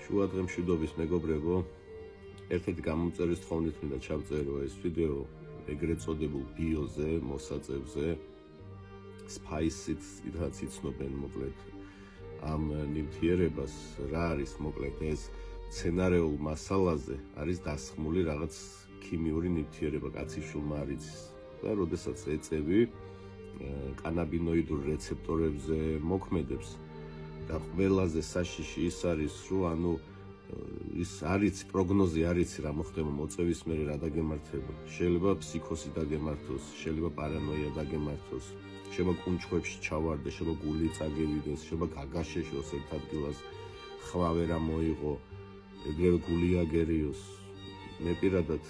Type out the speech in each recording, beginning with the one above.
შუადღე მშვიდობის მეგობრებო, ერთ-ერთი გამომწერის თხოვნით მინდა ჩავწერო ეს ვიდეო ეგრეთ წოდებულ ბიოზე, მოსაწევზე, სპაისით რაც იცნობენ მოკლედ ამ ნივთიერებას, რა არის მოკლედ ეს სცენარეულ მასალაზე არის დასხმული რაღაც ქიმიური ნივთიერება, კაციშვილმა არ იცის და როდესაც ეწევი კანაბინოიდურ რეცეპტორებზე მოქმედებს და ყველაზე საშიში ის არის, რომ ის არის პროგნოზი არის რა მოხდება მოწევის მერე რა დაგემართება. შეიძლება ფსიქოსი დაგემართოს, შეიძლება პარანოია დაგემართოს, შეიძლება კუნჩხვებში ჩავარდე, შეიძლება გული წაგევიდეს, შეიძლება გაგაშეშოს ერთ ადგილას, ხვა ვერ მოიღო, ეგრევე გული აგერიოს. მე პირადად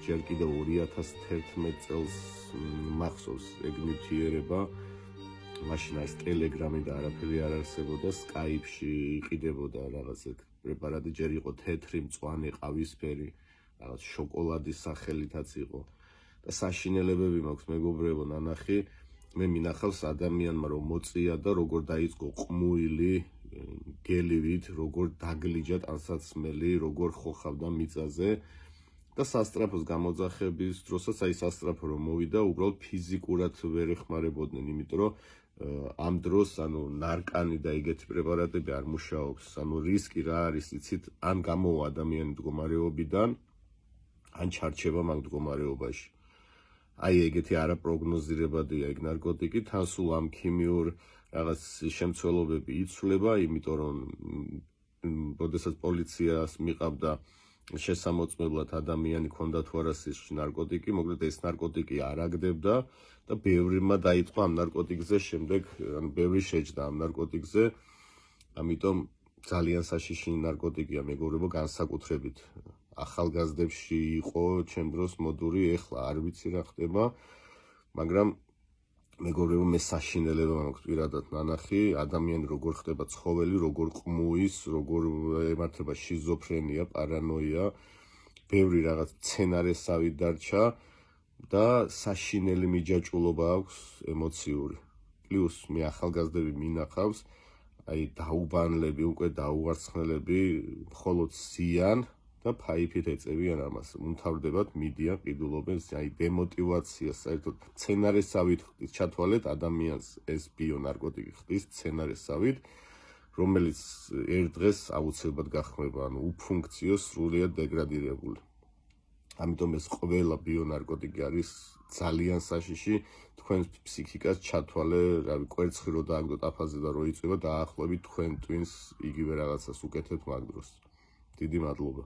ჯერ კიდევ 2011 წელს მახსოვს ეგ ნივთიერება, მაშინ არის ტელეგრამი და არაფერი არ არსებობდა, სკაიპში იყიდებოდა რაღაც ეგ პრეპარატი, ჯერ იყო თეთრი, მწვანე, ყავისფერი, რაღაც შოკოლადის სახელითაც იყო და საშინელებები მაქვს მეგობრებო ნანახი. მე მინახავს ადამიანმა რომ მოწია და როგორ დაიწყო ყმუილი გელივით, როგორ დაგლიჯა ტანსაცმელი, როგორ ხოხავდა მიწაზე და სასტრაფოს გამოძახების დროსაც აი სასტრაფო რომ მოვიდა, უბრალოდ ფიზიკურად ვერ ეხმარებოდნენ, იმიტომ რომ ამ დროს ნარკანი და ეგეთი პრეპარატები არ მუშაობს. რისკი რა არის, იცით, ან გამოვა ადამიანი მდგომარეობიდან, ან ჩარჩება მაგ მდგომარეობაში. აი ეგეთი არაპროგნოზირებადია ეგ ნარკოტიკი, თან სულ ამ ქიმიურ რაღაც შემცველობები იცვლება, იმიტომ რომ როდესაც პოლიციას მიყავდა შესამოწმებლად ადამიანი ქონდა თუ არა სისხლში ნარკოტიკი, მოკლედ ეს ნარკოტიკი არ აგდებდა და ბევრმა დაიწყო ამ ნარკოტიკზე შემდეგ, ბევრი შეჯდა ამ ნარკოტიკზე, ამიტომ ძალიან საშიში ნარკოტიკია მეგობრებო, განსაკუთრებით ახალგაზრდებში იყო ჩემ დროს მოდური, ეხლა არ ვიცი რა ხდება, მაგრამ მეგობრებო, მე საშინელება მაქვს პირადად ნანახი, ადამიანი როგორ ხდება ცხოველი, როგორ ყმუის, როგორ ემართება შიზოფრენია, პარანოია, ბევრი რაღაც სცენარესავით დარჩა და საშინელი მიჯაჭვულობა აქვს ემოციური. პლუს მე ახალგაზრდები მინახავს, აი დაუბანლები, უკვე დაუვარცხნელები მხოლოდ სიან და ფაიფით ეწევიან ამას, უმთავრდებად მიდიან, ყიდულობენ, აი დემოტივაცია, საერთოდ სცენარესავით ჩათვალეთ ადამიანს ეს ბიონარკოტიკი ხდის სცენარესავით, რომელიც ერთ დღეს აუცილებლად გახმება, უფუნქციო, სრულიად დეგრადირებული. ამიტომ ეს ყველა ბიონარკოტიკი არის ძალიან საშიში, თქვენ ფსიქიკას ჩათვალე, რავი, კვერცხი რო დააგდოთ აფაზე და რო იწვება, დაახლოებით თქვენ ტვინს იგივე რაღაცას უკეთებთ მაგ დროს. დიდი მადლობა.